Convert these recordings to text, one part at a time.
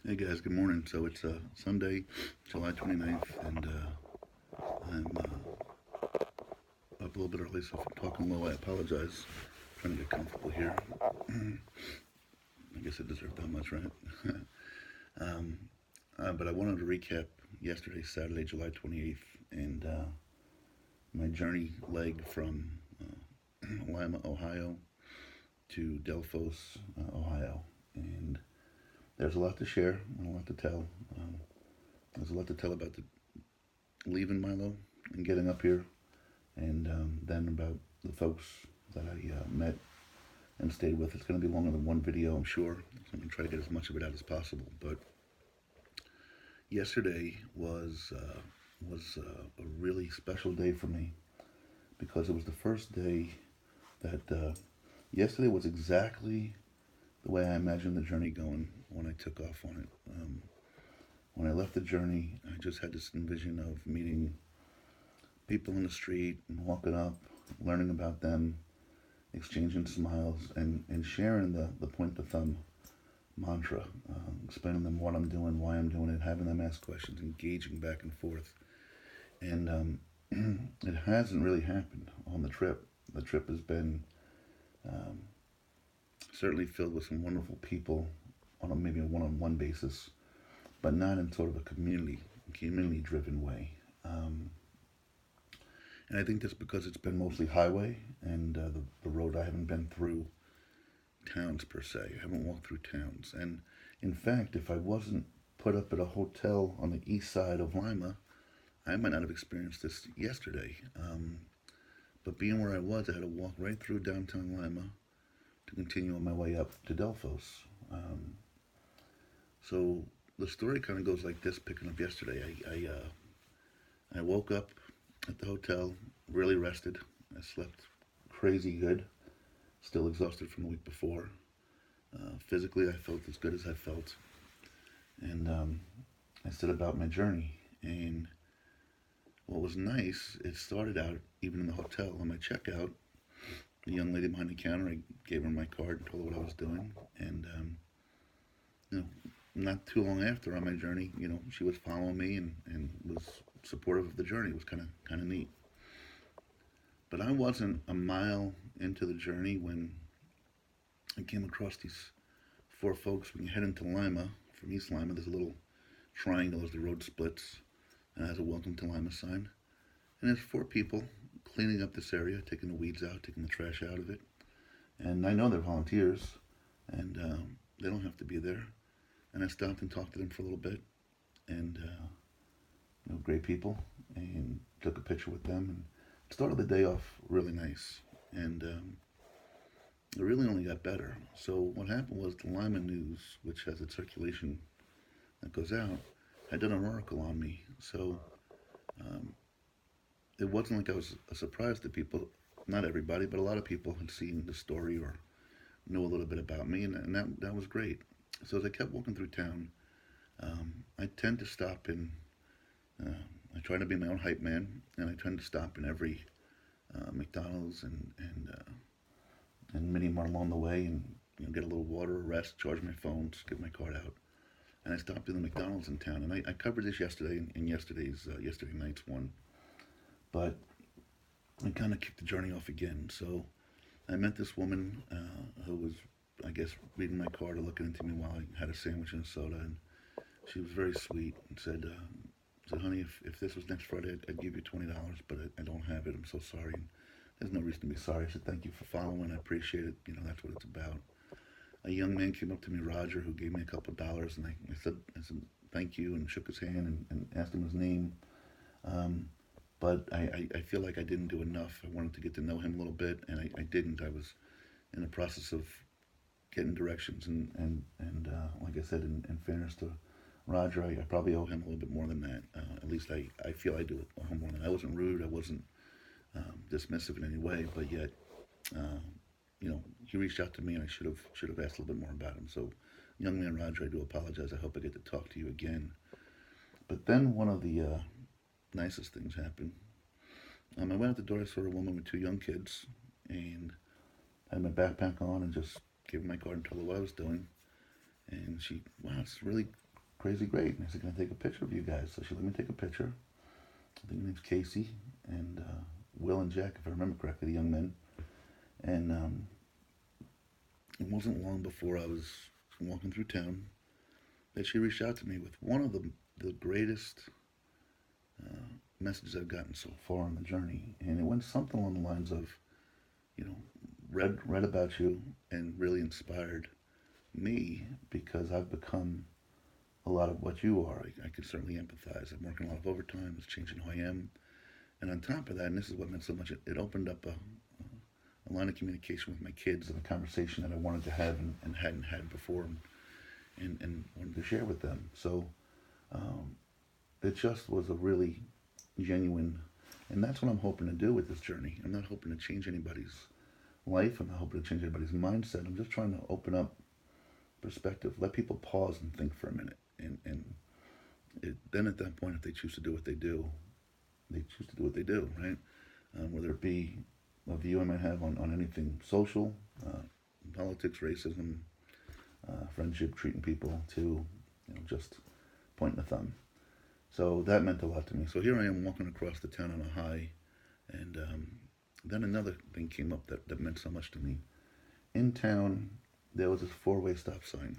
Hey guys, good morning. So it's Sunday, July 29th, and I'm up a little bit early, so if I'm talking low, I apologize. Trying to get comfortable here. I guess I deserve that much, right? um, but I wanted to recap yesterday, Saturday, July 28th, and my journey leg from Lima, Ohio to Delphos, Ohio. And there's a lot to share and a lot to tell. Um, there's a lot to tell about leaving Milo and getting up here, and then about the folks that I met and stayed with. It's going to be longer than one video, I'm sure. So I'm going to try to get as much of it out as possible. But yesterday was a really special day for me because it was the first day that yesterday was exactly the way I imagined the journey going when I took off on it. When I left the journey, I just had this envision of meeting people in the street and walking up, learning about them, exchanging smiles, and sharing the point to thumb mantra, explaining them what I'm doing, why I'm doing it, having them ask questions, engaging back and forth. And it hasn't really happened on the trip. The trip has been um, certainly filled with some wonderful people on maybe a one-on-one basis, but not in sort of a community driven way. And I think that's because it's been mostly highway, and the road I haven't been through towns per se. I haven't walked through towns. And in fact, if I wasn't put up at a hotel on the east side of Lima, I might not have experienced this yesterday. But being where I was, I had to walk right through downtown Lima to continue on my way up to Delphos. Um, so the story kind of goes like this, picking up yesterday. I woke up at the hotel, really rested. I slept crazy good, still exhausted from the week before. Physically, I felt as good as I felt. And I set about my journey. And what was nice, it started out even in the hotel. On my checkout, the young lady behind the counter, I gave her my card and told her what I was doing. And, you know, not too long after on my journey, she was following me and was supportive of the journey. It was kind of neat. But I wasn't a mile into the journey when I came across these four folks. When you head into Lima, from East Lima, there's a little triangle as the road splits, and it has a welcome to Lima sign. And there's four people cleaning up this area, taking the weeds out, taking the trash out of it. And I know they're volunteers, and they don't have to be there. And I stopped and talked to them for a little bit, and great people, and took a picture with them, and started the day off really nice. And it really only got better. So what happened was the Lima News, which has a circulation that goes out, had done an article on me. So um, it wasn't like I was a surprise to people. Not everybody, but a lot of people had seen the story or knew a little bit about me, and that was great. So as I kept walking through town, I tend to stop in. Uh, I try to be my own hype man, and I tend to stop in every McDonald's and mini mart along the way, and get a little water, rest, charge my phone, just get my card out. And I stopped in the McDonald's in town, and I covered this yesterday in yesterday night's one, but I kind of kicked the journey off again. So I met this woman who was, I guess, reading my card or looking into me while I had a sandwich and a soda, and she was very sweet and said, honey, if this was next Friday, I'd give you $20, but I don't have it. I'm so sorry. And there's no reason to be sorry. I said, thank you for following. I appreciate it. That's what it's about. A young man came up to me, Roger, who gave me a couple of dollars, and I said thank you, and shook his hand and asked him his name. But I feel like I didn't do enough. I wanted to get to know him a little bit, and I didn't. I was in the process of getting directions, and like I said, in fairness to Roger, I probably owe him a little bit more than that. At least I feel I do owe him more than that. I wasn't rude. I wasn't dismissive in any way, but yet, uh, he reached out to me, and I should have asked a little bit more about him. So, young man Roger, I do apologize. I hope I get to talk to you again. But then one of the nicest things happened. I went out the door. I saw a woman with two young kids, and had my backpack on, and just gave her my card and told her what I was doing. And she, wow, it's really crazy great. And I said, can I take a picture of you guys? So she let me take a picture. I think her name's Casey and Will and Jack, if I remember correctly, the young men. And it wasn't long before I was walking through town that she reached out to me with one of the greatest messages I've gotten so far on the journey. And it went something along the lines of, you know, read about you and really inspired me because I've become a lot of what you are. I can certainly empathize. I'm working a lot of overtime. It's changing who I am. And on top of that, and this is what meant so much, it opened up a line of communication with my kids and a conversation that I wanted to have and hadn't had before and wanted to share with them. So it just was a really genuine, and that's what I'm hoping to do with this journey. I'm not hoping to change anybody's life. I'm not hoping to change anybody's mindset. I'm just trying to open up perspective, let people pause and think for a minute. Then at that point, if they choose to do what they do, they choose to do what they do, right? Whether it be a view I might have on anything social, politics, racism, friendship, treating people, to just pointing a thumb. So that meant a lot to me. So here I am walking across the town on a high, and then another thing came up that meant so much to me. In town, there was this four-way stop sign,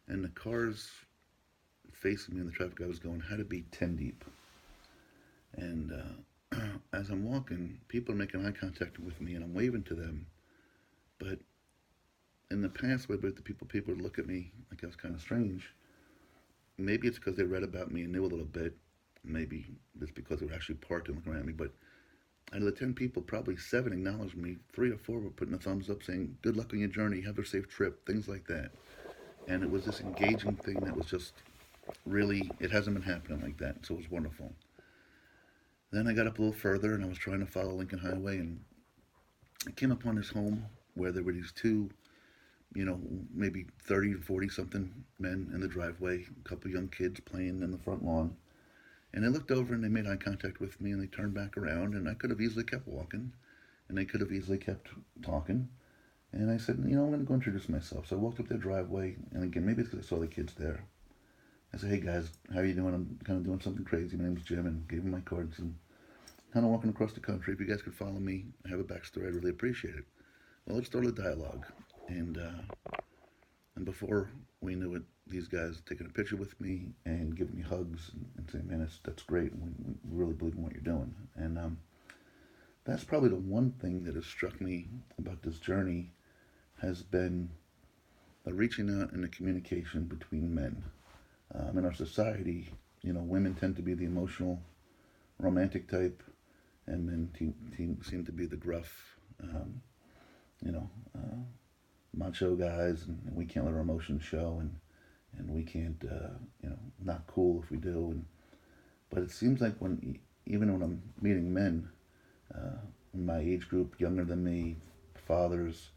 and the cars facing me in the traffic I was going had to be 10 deep. And as I'm walking, people are making eye contact with me, and I'm waving to them. But in the past, with the people would look at me like I was kind of strange. Maybe it's because they read about me and knew a little bit. Maybe it's because they were actually parked and looking at me. But out of the 10 people, probably 7 acknowledged me. 3 or 4 were putting a thumbs up saying, good luck on your journey, have a safe trip, things like that. And it was this engaging thing that was just really, it hasn't been happening like that. So it was wonderful. Then I got up a little further and I was trying to follow Lincoln Highway, and I came upon this home where there were these two, maybe 30 to 40 something men in the driveway, a couple young kids playing in the front lawn. And they looked over and they made eye contact with me and they turned back around, and I could have easily kept walking and they could have easily kept talking. And I said, I'm going to go introduce myself. So I walked up their driveway, and again, maybe it's because I saw the kids there. I said, hey guys, how are you doing? I'm kind of doing something crazy. My name's Jim, and gave them my cards and kind of walking across the country. If you guys could follow me, I have a backstory, I'd really appreciate it. Well, let's start a dialogue. And before we knew it, these guys taking a picture with me and giving me hugs and saying, man, that's great. We really believe in what you're doing. And that's probably the one thing that has struck me about this journey has been the reaching out and the communication between men. In our society, women tend to be the emotional, romantic type, and men seem to be the gruff, macho guys, and we can't let our emotions show, and we can't, not cool if we do. But it seems like even when I'm meeting men, in my age group, younger than me, fathers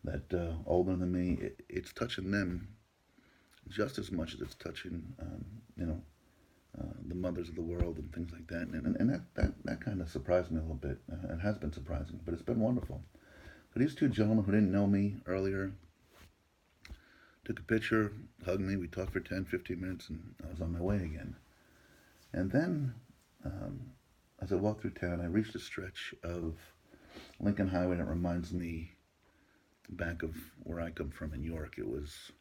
that older than me, it's touching them just as much as it's touching, the mothers of the world and things like that. And that kind of surprised me a little bit. It has been surprising, but it's been wonderful. So these two gentlemen who didn't know me earlier took a picture, hugged me, we talked for 10, 15 minutes, and I was on my way again. And then, as I walked through town, I reached a stretch of Lincoln Highway that reminds me back of where I come from in York. It was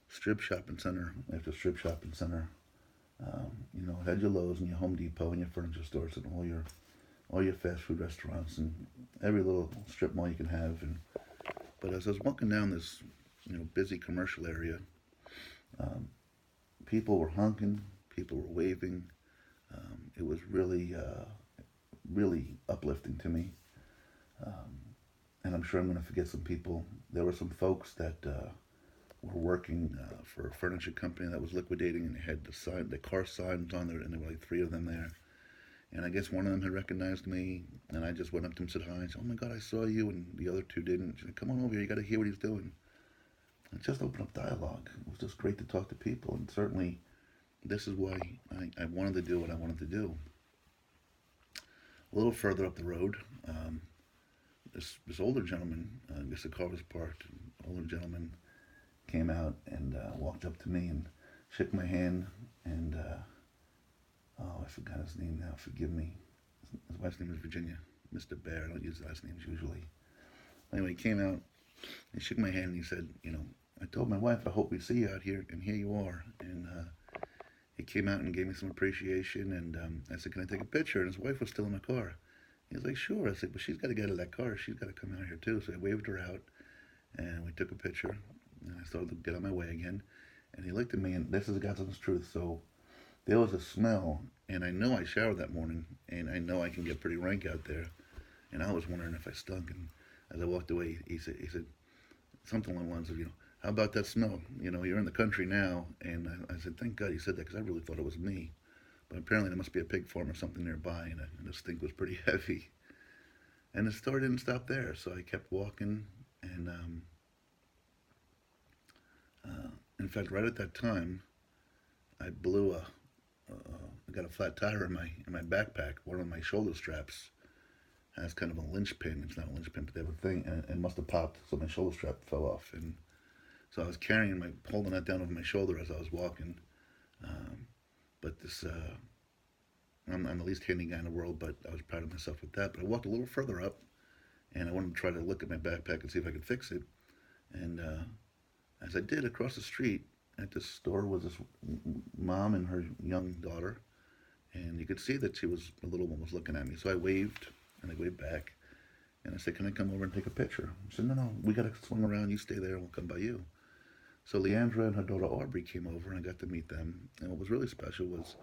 strip shopping center after strip shopping center. It had your Lowe's and your Home Depot and your furniture stores and all your fast food restaurants and every little strip mall you can have. But as I was walking down this, busy commercial area, people were honking, people were waving. It was really, really uplifting to me. And I'm sure I'm going to forget some people. There were some folks that were working for a furniture company that was liquidating, and they had the car signs on there, and there were like 3 of them there. And I guess one of them had recognized me, and I just went up to him and said hi. And said, oh my God, I saw you, and the other 2 didn't. She said, come on over here, you got to hear what he's doing. And just opened up dialogue. It was just great to talk to people, and certainly this is why I wanted to do what I wanted to do. A little further up the road, this older gentleman, I guess the car was parked, an older gentleman came out and walked up to me, and shook my hand, and oh, I forgot his name now. Forgive me. His wife's name is Virginia. Mr. Bear. I don't use last names usually. Anyway, he came out and shook my hand and he said, I told my wife I hope we see you out here, and here you are. And he came out and gave me some appreciation, and I said, can I take a picture? And his wife was still in the car. He was like, sure. I said, but she's got to get out of that car. She's got to come out here too. So I waved her out, and we took a picture. And I started to get on my way again. And he looked at me, and this is God's honest truth. So there was a smell, and I know I showered that morning, and I know I can get pretty rank out there. And I was wondering if I stunk. And as I walked away, he said something along the lines of, how about that smell? You're in the country now. And I said, thank God you said that, because I really thought it was me. But apparently there must be a pig farm or something nearby, and the stink was pretty heavy. And the story didn't stop there, so I kept walking. And in fact, right at that time, I blew I got a flat tire in my backpack. One of my shoulder straps has kind of a linchpin. It's not a linchpin, but they have a thing, and it must have popped, so my shoulder strap fell off. And so I was holding that down over my shoulder as I was walking. But this, I'm the least handy guy in the world, but I was proud of myself with that. But I walked a little further up, and I wanted to try to look at my backpack and see if I could fix it. And as I did, across the street at this store was this mom and her young daughter, and you could see that the little one was looking at me. So I waved, and they waved back, and I said, can I come over and take a picture? She said, no, we got to swing around. You stay there, and we'll come by you. So Leandra and her daughter Aubrey came over, and I got to meet them. And what was really special was,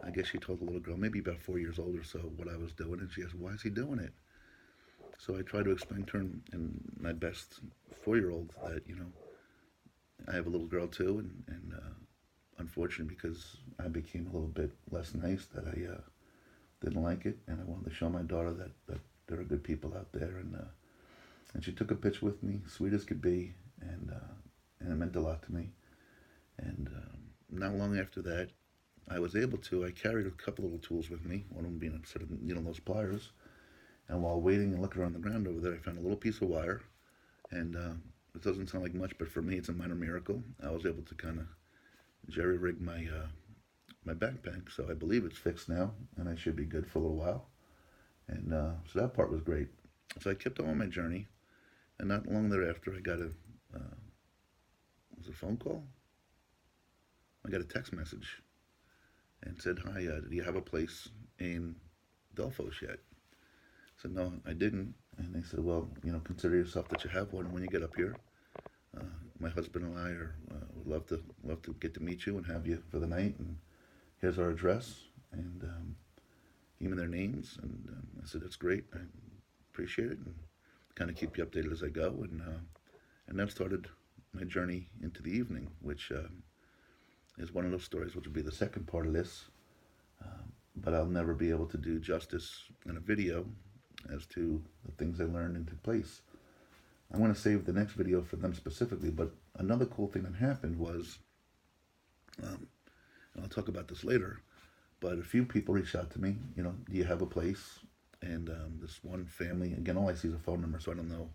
I guess she told the little girl, maybe about 4 years old or so, what I was doing, and she asked, why is he doing it? So I tried to explain to her in my best 4-year-old that, I have a little girl too, and unfortunately, because I became a little bit less nice, that I didn't like it, and I wanted to show my daughter that there are good people out there, and she took a picture with me, sweet as could be, and it meant a lot to me. And not long after that, I carried a couple little tools with me, one of them being a set of needle nose pliers, and while waiting and looking around the ground over there, I found a little piece of wire, and it doesn't sound like much, but for me, it's a minor miracle. I was able to kind of jerry-rig my backpack, so I believe it's fixed now, and I should be good for a little while. And so that part was great. So I kept on my journey, and not long thereafter, I got was it a phone call? I got a text message, and said, hi, do you have a place in Delphos yet? I said, no, I didn't. And they said, well, consider yourself that you have one when you get up here. My husband and I would love to get to meet you and have you for the night. And here's our address. And gave me their names. And I said, that's great. I appreciate it. And kind of keep you updated as I go. And that started my journey into the evening, which is one of those stories which will be the second part of this. But I'll never be able to do justice in a video as to the things I learned and took place. I'm going to save the next video for them specifically, but another cool thing that happened was, and I'll talk about this later, but a few people reached out to me, do you have a place? And this one family, again, all I see is a phone number, so I don't know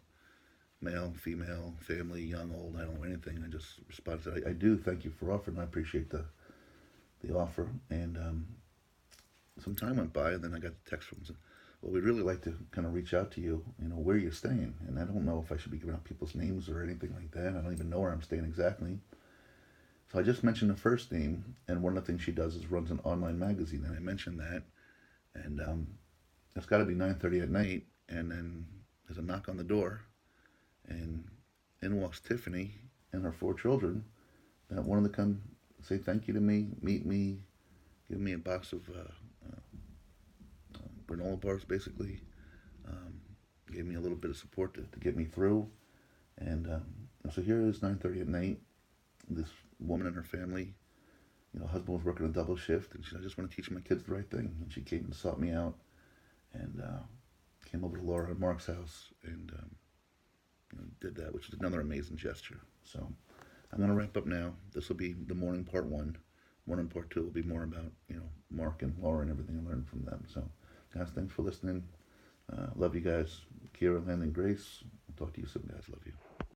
male, female, family, young, old, I don't know anything. I just responded, I do, thank you for offering, I appreciate the offer. And some time went by, and then I got a text from them. Well, we'd really like to kind of reach out to you, where you're staying. And I don't know if I should be giving out people's names or anything like that. I don't even know where I'm staying exactly. So I just mentioned the first name, and one of the things she does is runs an online magazine, and I mentioned that. And it's got to be 9:30 at night, and then there's a knock on the door, and in walks Tiffany and her 4 children that wanted to come say thank you to me, meet me, give me a box of granola bars, basically. Gave me a little bit of support to get me through. And so here it is, 9:30 at night. This woman and her family, husband was working a double shift, and she said, I just want to teach my kids the right thing. And she came and sought me out, and came over to Laura and Mark's house, and did that, which is another amazing gesture. So I'm going to wrap up now. This will be the morning part 1. Morning part 2 will be more about, Mark and Laura and everything I learned from them. So guys, thanks for listening. Love you guys. Kira, Len, and Grace. I'll talk to you soon, guys. Love you.